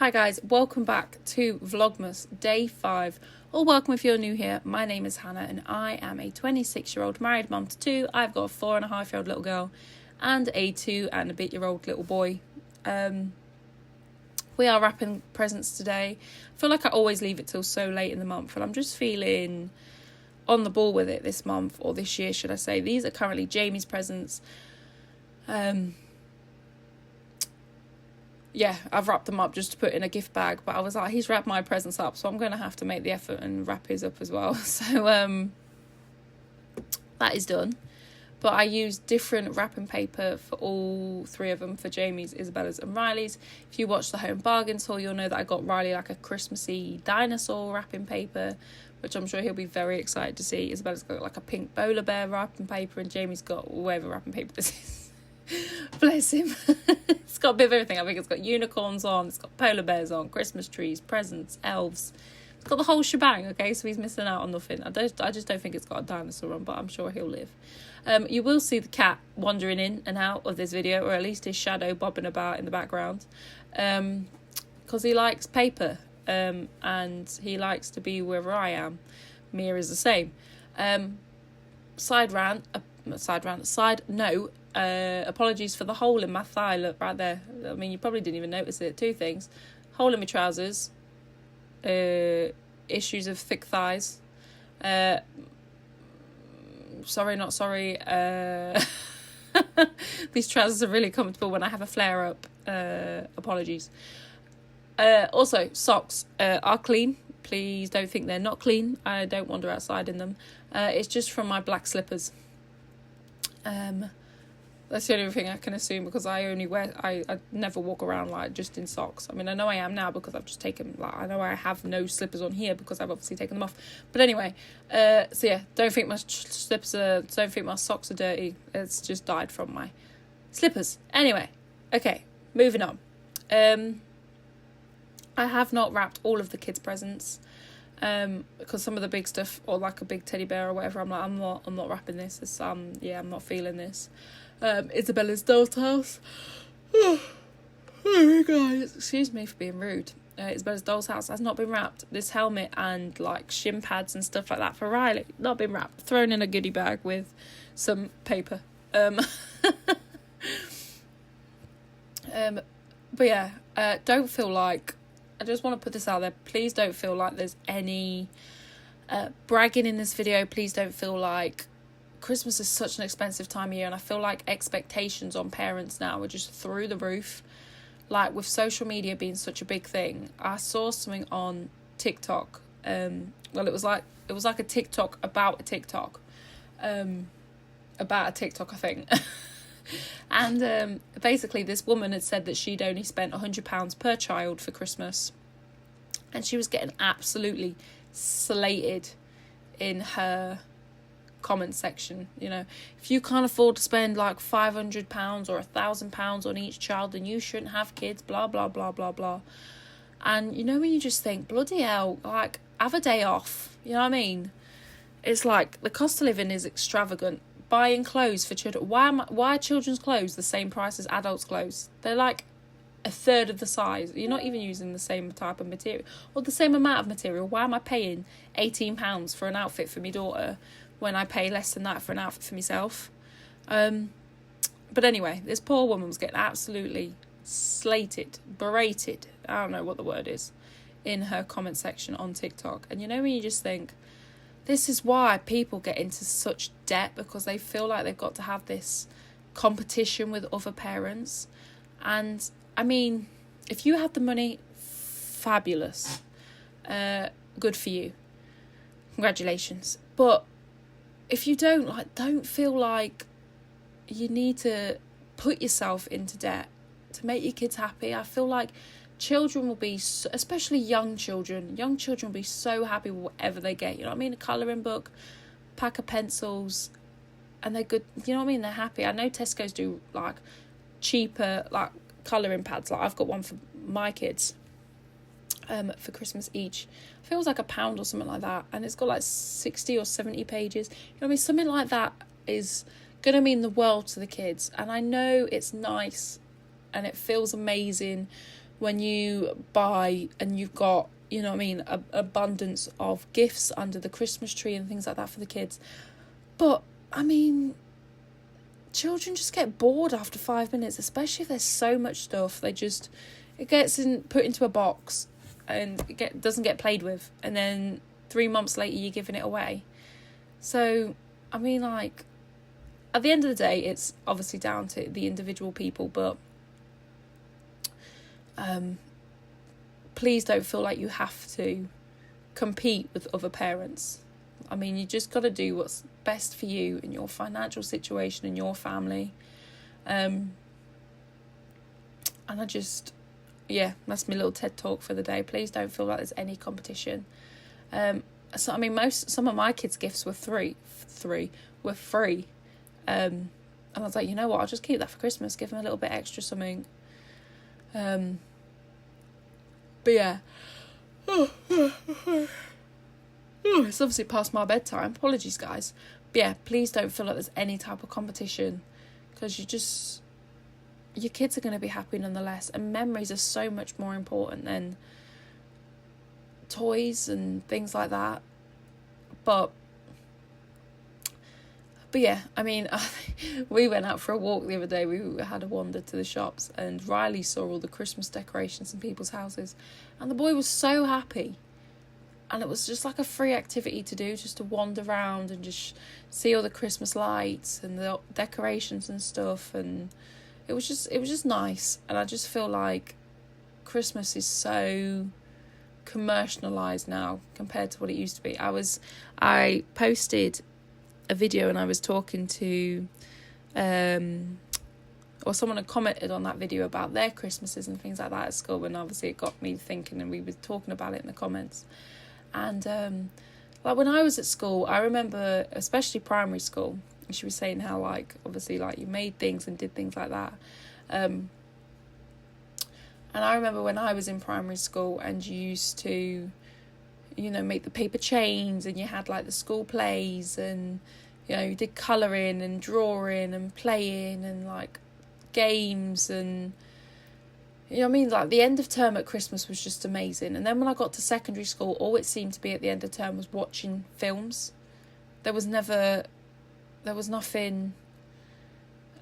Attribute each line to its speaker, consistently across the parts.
Speaker 1: Hi guys, welcome back to Vlogmas Day 5, or welcome if you're new here. My name is Hannah and I am a 26-year-old married mum to two. I've got a 4.5-year-old little girl and a 2-and-a-bit-year-old little boy. We are wrapping presents today. I feel like I always leave it till so late in the month, and I'm just feeling on the ball with it this month, or this year should I say. These are currently Jamie's presents. Yeah, I've wrapped them up just to put in a gift bag, but I was like, he's wrapped my presents up, so I'm going to have to make the effort and wrap his up as well. So that is done. But I used different wrapping paper for all three of them, for Jamie's, Isabella's and Riley's. If you watch the Home Bargains haul, you'll know that I got Riley like a Christmassy dinosaur wrapping paper, which I'm sure he'll be very excited to see. Isabella's got like a pink polar bear wrapping paper, and Jamie's got whatever wrapping paper this is. Bless him. It's got a bit of everything. I think it's got unicorns on, it's got polar bears on, Christmas trees, presents, elves. It's got the whole shebang, okay? So he's missing out on nothing. I just don't think it's got a dinosaur on, but I'm sure he'll live. You will see the cat wandering in and out of this video, or at least his shadow bobbing about in the background, because he likes paper, and he likes to be wherever I am. Mia is the same. Side note. Apologies for the hole in my thigh. Look right there. I mean, you probably didn't even notice it. Two things: hole in my trousers, issues of thick thighs. Sorry, not sorry. These trousers are really comfortable when I have a flare up. Apologies. Also, socks are clean. Please don't think they're not clean. I don't wander outside in them. It's just from my black slippers. That's the only thing I can assume, because I never walk around like just in socks. I mean, I know I am now because I've just taken, like, I know I have no slippers on here because I've obviously taken them off. But anyway, so yeah, don't think my socks are dirty. It's just dyed from my slippers. Anyway, okay, moving on. I have not wrapped all of the kids' presents. Because some of the big stuff, or like a big teddy bear or whatever, I'm like, I'm not wrapping this. It's, I'm not feeling this. Isabella's doll's house. Oh guys, excuse me for being rude. Isabella's doll's house has not been wrapped. This helmet and like shin pads and stuff like that for Riley, not been wrapped. Thrown in a goodie bag with some paper. But yeah, don't feel like, I just want to put this out there. Please don't feel like there's any bragging in this video. Please don't feel like Christmas is such an expensive time of year, and I feel like expectations on parents now are just through the roof. Like with social media being such a big thing, I saw something on TikTok. It was like a TikTok about a TikTok, I think. And basically this woman had said that she'd only spent £100 per child for Christmas, and she was getting absolutely slated in her comment section. You know, if you can't afford to spend like £500 or £1,000 on each child, then you shouldn't have kids, blah blah blah blah blah. And you know, when you just think, bloody hell, like, have a day off, you know what I mean? It's like the cost of living is extravagant. Buying clothes for children, why are children's clothes the same price as adults' clothes? They're like a third of the size. You're not even using the same type of material or the same amount of material. Why am I paying £18 for an outfit for my daughter when I pay less than that for an outfit for myself? But anyway, this poor woman was getting absolutely slated, berated, I don't know what the word is, in her comment section on TikTok. And you know, when you just think, this is why people get into such debt, because they feel like they've got to have this competition with other parents. And I mean, if you have the money, fabulous. Good for you. Congratulations. But if you don't, like, don't feel like you need to put yourself into debt to make your kids happy. I feel like children will be, especially young children will be so happy with whatever they get. You know what I mean? A colouring book, pack of pencils, and they're good. You know what I mean? They're happy. I know Tesco's do like cheaper like colouring pads. Like I've got one for my kids for Christmas each. I think it was like £1 or something like that, and it's got like 60 or 70 pages. You know what I mean? Something like that is going to mean the world to the kids. And I know it's nice and it feels amazing when you buy and you've got, you know what I mean, abundance of gifts under the Christmas tree and things like that for the kids. But, I mean, children just get bored after 5 minutes, especially if there's so much stuff. It gets put into a box and doesn't get played with. And then 3 months later, you're giving it away. So, I mean, like, at the end of the day, it's obviously down to the individual people, but please don't feel like you have to compete with other parents. I mean, you just got to do what's best for you in your financial situation and your family. And that's my little TED talk for the day. Please don't feel like there's any competition. So I mean, some of my kids' gifts were free. And I was like, you know what? I'll just keep that for Christmas. Give them a little bit extra something. But yeah. It's obviously past my bedtime. Apologies, guys. But yeah, please don't feel like there's any type of competition, because your kids are going to be happy nonetheless. And memories are so much more important than toys and things like that. But yeah, I mean, we went out for a walk the other day. We had a wander to the shops, and Riley saw all the Christmas decorations in people's houses, and the boy was so happy. And it was just like a free activity to do, just to wander around and just see all the Christmas lights and the decorations and stuff. And it was just nice. And I just feel like Christmas is so commercialized now compared to what it used to be. I posted a video and I was talking to or someone had commented on that video about their Christmases and things like that at school, and obviously it got me thinking, and we were talking about it in the comments. And like when I was at school, I remember, especially primary school, she was saying how, like, obviously, like, you made things and did things like that. And I remember when I was in primary school, and you used to, you know, make the paper chains, and you had like the school plays, and, you know, you did colouring and drawing and playing and like games, and, you know what I mean, like the end of term at Christmas was just amazing. And then when I got to secondary school, all it seemed to be at the end of term was watching films. There was nothing,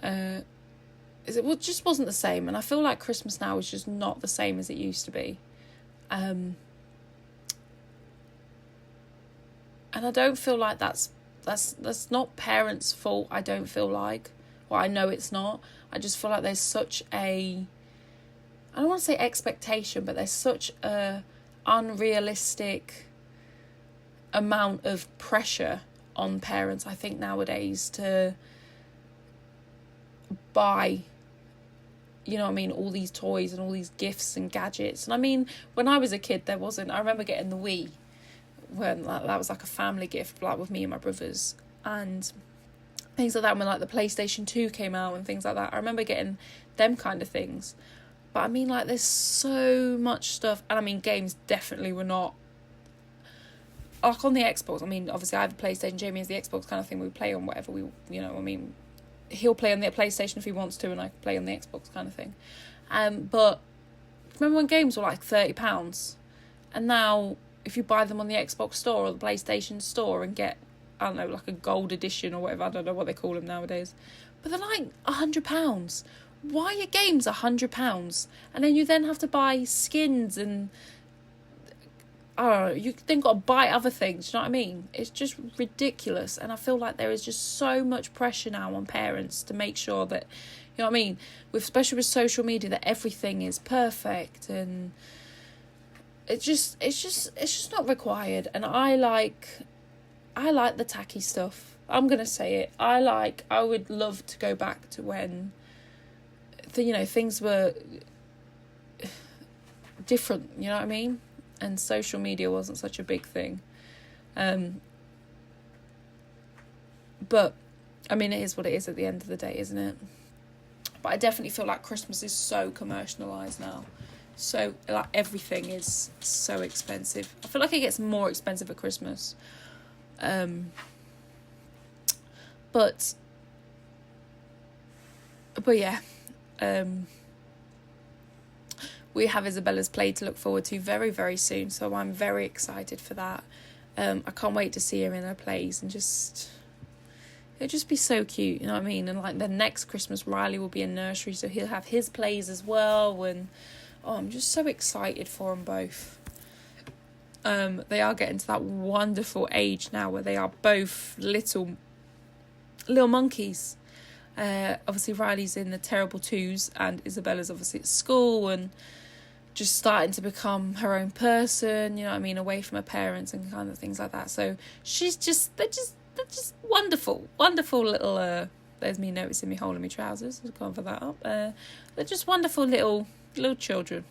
Speaker 1: it just wasn't the same. And I feel like Christmas now is just not the same as it used to be. And I don't feel like that's not parents' fault. I don't feel like, well, I know it's not. I just feel like there's such a, I don't want to say expectation, but there's such a unrealistic amount of pressure on parents, I think, nowadays to buy, you know what I mean, all these toys and all these gifts and gadgets. And I mean, when I was a kid, there wasn't, I remember getting the Wii, when that was like a family gift, like with me and my brothers, and things like that. When like the PlayStation 2 came out and things like that, I remember getting them kind of things. But I mean, like, there's so much stuff. And I mean, games definitely were not, like, on the Xbox. I mean, obviously I have a PlayStation, Jamie has the Xbox kind of thing. We play on whatever we, you know, I mean, he'll play on the PlayStation if he wants to, and I can play on the Xbox kind of thing. But remember when games were like £30? And now, if you buy them on the Xbox store or the PlayStation store and get, I don't know, like a gold edition or whatever, I don't know what they call them nowadays, but they're like £100. Why are games £100? And then you then have to buy skins, and I don't know, you then got to buy other things, you know what I mean? It's just ridiculous. And I feel like there is just so much pressure now on parents to make sure that, you know what I mean, especially with social media, that everything is perfect, and it's just not required. And I like the tacky stuff. I'm gonna say it. I would love to go back to when things were different, you know what I mean? And social media wasn't such a big thing. But I mean, it is what it is at the end of the day, isn't it? But I definitely feel like Christmas is so commercialised now. So, like, everything is so expensive. I feel like it gets more expensive at Christmas. But we have Isabella's play to look forward to very, very soon. So I'm very excited for that. I can't wait to see her in her plays, and it'll just be so cute, you know what I mean? And like the next Christmas, Riley will be in nursery, so he'll have his plays as well. And I'm just so excited for them both. They are getting to that wonderful age now where they are both little monkeys. Obviously Riley's in the terrible twos, and Isabella's obviously at school and just starting to become her own person, you know what I mean, away from her parents and kind of things like that. So they're just wonderful little, there's me noticing me hole in my trousers, I'll cover that up. They're just wonderful little children.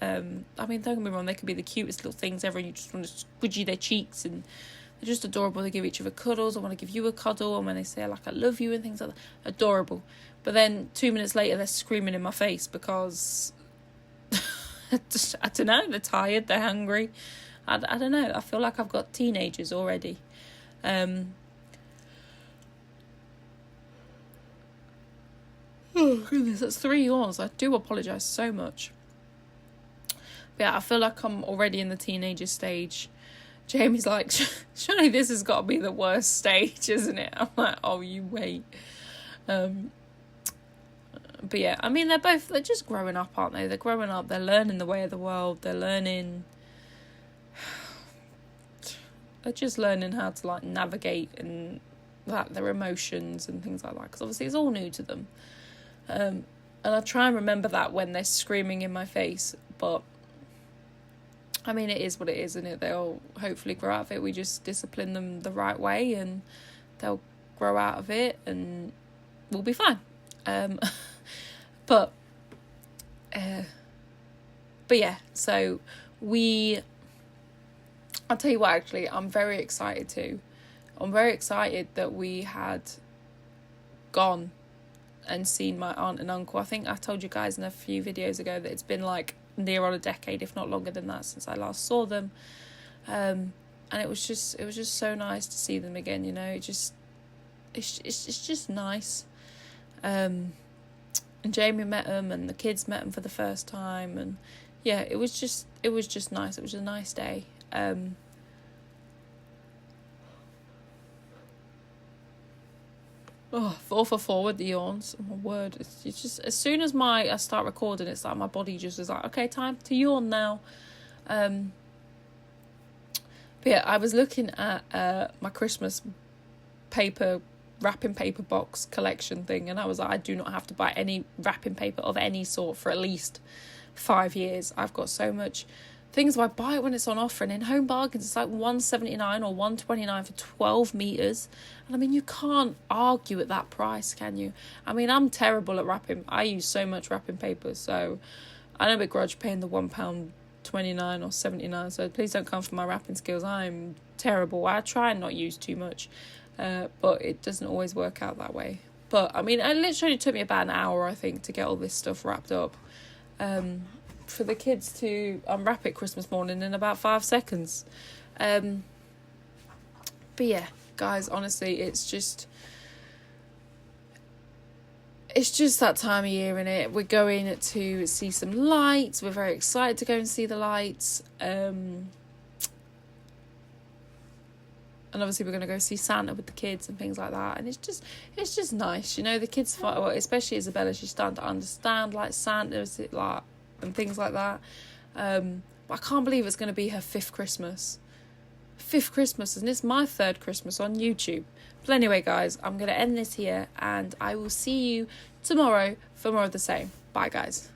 Speaker 1: I mean, don't get me wrong, they could be the cutest little things ever, and you just want to squidgy their cheeks, and they're just adorable. They give each other cuddles. I want to give you a cuddle, and when they say like I love you and things like that, adorable. But then 2 minutes later they're screaming in my face because I don't know, they're tired, they're hungry. I don't know, I feel like I've got teenagers already. Oh goodness, that's 3 yawns. I do apologise so much. But yeah, I feel like I'm already in the teenager stage. Jamie's like, surely this has got to be the worst stage, isn't it? I'm like, oh, you wait. But yeah, I mean, they're just growing up, aren't they? They're growing up, they're learning the way of the world, they're just learning how to like navigate and like their emotions and things like that, because obviously it's all new to them. And I try and remember that when they're screaming in my face, but I mean, it is what it is, isn't it? They'll hopefully grow out of it. We just discipline them the right way, and they'll grow out of it, and we'll be fine. But yeah, so I'll tell you what, actually, I'm very excited too. I'm very excited that we had gone and seen my aunt and uncle. I think I told you guys in a few videos ago that it's been like near on a decade, if not longer than that, since I last saw them. And it was just so nice to see them again, you know. It's just nice. And Jamie met them, and the kids met them for the first time, and yeah, it was just nice. It was a nice day. Four for four with the yawns. Oh my word, it's just as soon as I start recording, it's like my body just is like, okay, time to yawn now. But yeah, I was looking at my Christmas wrapping paper box collection thing, and I was like, I do not have to buy any wrapping paper of any sort for at least 5 years. I've got so much things. I buy it when it's on offer, and in Home Bargains it's like $179 or $129 for 12 meters, and I mean, you can't argue at that price, can you? I mean, I'm terrible at wrapping. I use so much wrapping paper, so I don't begrudge paying the £1.29 or 79, so please don't come for my wrapping skills. I'm terrible. I try and not use too much, but it doesn't always work out that way. But I mean, it literally took me about an hour, I think, to get all this stuff wrapped up. For the kids to unwrap it Christmas morning in about 5 seconds. But yeah, guys, honestly, it's just that time of year, innit? We're going to see some lights. We're very excited to go and see the lights. And obviously we're going to go see Santa with the kids and things like that. And it's just nice, you know. The kids, well, especially Isabella, she's starting to understand like Santa's like and things like that. But I can't believe it's going to be her 5th Christmas, and it's my 3rd Christmas on YouTube. But anyway, guys, I'm going to end this here, and I will see you tomorrow for more of the same. Bye, guys.